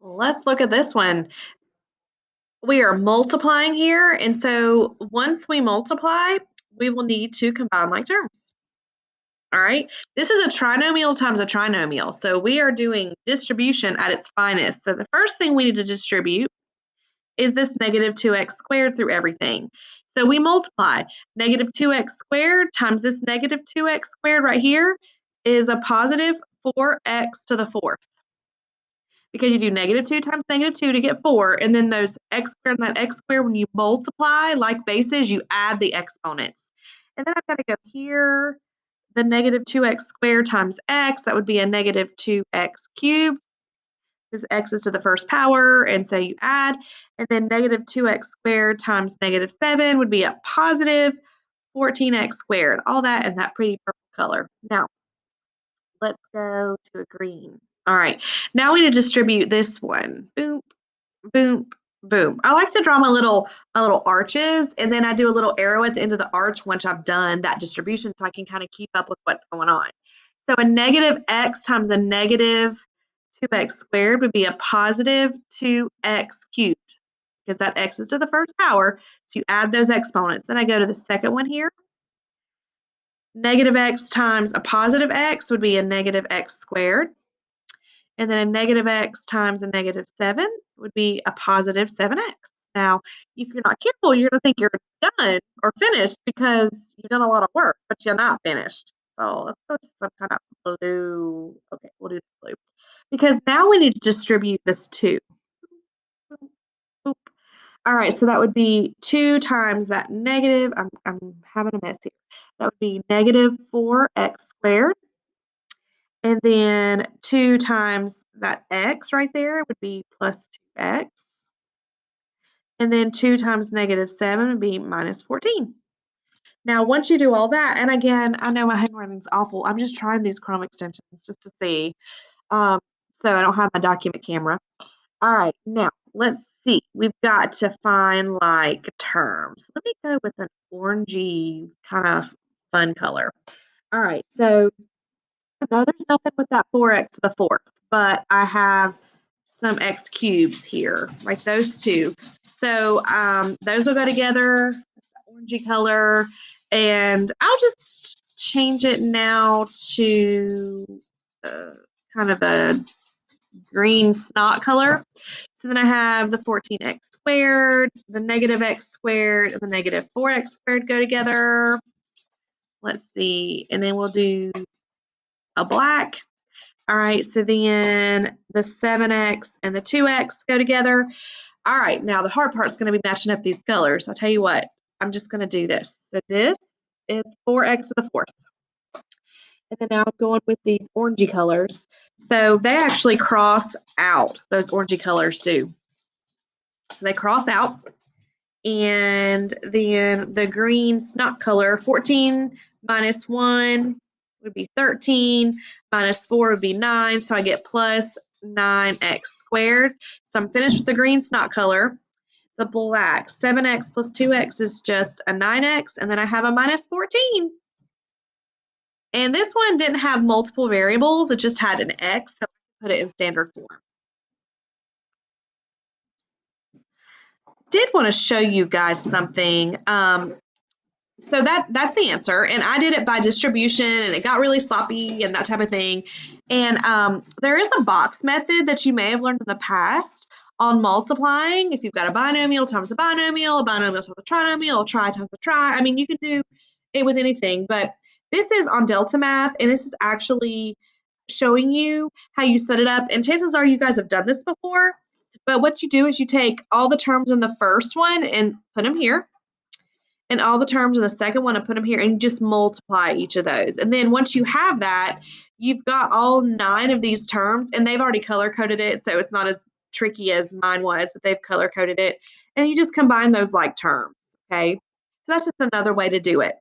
Let's look at this one. We are multiplying here, and so once we multiply, we will need to combine like terms. All right, this is a trinomial times a trinomial, so we are doing distribution at its finest. So the first thing we need to distribute is this negative 2x squared through everything. So we multiply negative 2x squared times this negative 2x squared right here is a positive 4x to the fourth. Because you do negative 2 times negative 2 to get 4, and then those x squared and that x squared, when you multiply like bases, you add the exponents. And then I've got to go here, the negative 2x squared times x, that would be a negative 2x cubed, because x is to the first power, and so you add, and then negative 2x squared times negative 7 would be a positive 14x squared, all that in that pretty purple color. Now, let's go to a green. All right, now we need to distribute this one. Boom, boom, boom. I like to draw my little arches, and then I do a little arrow at the end of the arch once I've done that distribution so I can kind of keep up with what's going on. So a negative x times a negative 2x squared would be a positive 2x cubed because that x is to the first power. So you add those exponents. Then I go to the second one here. Negative x times a positive x would be a negative x squared. And then a negative x times a negative 7 would be a positive 7x. Now, if you're not careful, you're going to think you're done or finished because you've done a lot of work, but you're not finished. So let's go to some kind of blue. Okay, we'll do blue. Because now we need to distribute this 2. All right, so that would be 2 times that negative. I'm having a mess here. That would be negative 4x squared. And then 2 times that x right there would be plus 2x. And then 2 times negative 7 would be minus 14. Now, once you do all that, and again, I know my handwriting's awful. I'm just trying these Chrome extensions just to see. So I don't have my document camera. All right, now let's see. We've got to find like terms. Let me go with an orangey kind of fun color. All right, so no, there's nothing with that 4x to the fourth, but I have some x cubes here, like those two. So those will go together, orangey color, and I'll just change it now to kind of a green snot color. So then I have the 14x squared, the negative x squared, and the negative 4x squared go together. Let's see, and then we'll do a black. All right, so then the 7x and the 2x go together. All right, now the hard part is going to be matching up these colors. I'll tell you what, I'm just going to do this. So this is 4x to the fourth. And then now I'm going with these orangey colors. So they actually cross out, those orangey colors do. So they cross out. And then the green snot color, 14 minus 1 would be 13, minus 4 would be 9, so I get plus 9x squared. So I'm finished with the green snot color. The black, 7x plus 2x is just a 9x, and then I have a minus 14. And this one didn't have multiple variables, it just had an x, so I put it in standard form. Did want to show you guys something. So that's the answer, and I did it by distribution, and it got really sloppy and that type of thing. And there is a box method that you may have learned in the past on multiplying. If you've got a binomial times a binomial times a trinomial, a tri times a tri. I mean, you can do it with anything, but this is on Delta Math, and this is actually showing you how you set it up. And chances are you guys have done this before, but what you do is you take all the terms in the first one and put them here, and all the terms in the second one and put them here, and just multiply each of those. And then once you have that, you've got all 9 of these terms, and they've already color coded it, so it's not as tricky as mine was, but they've color coded it. And you just combine those like terms, okay? So that's just another way to do it.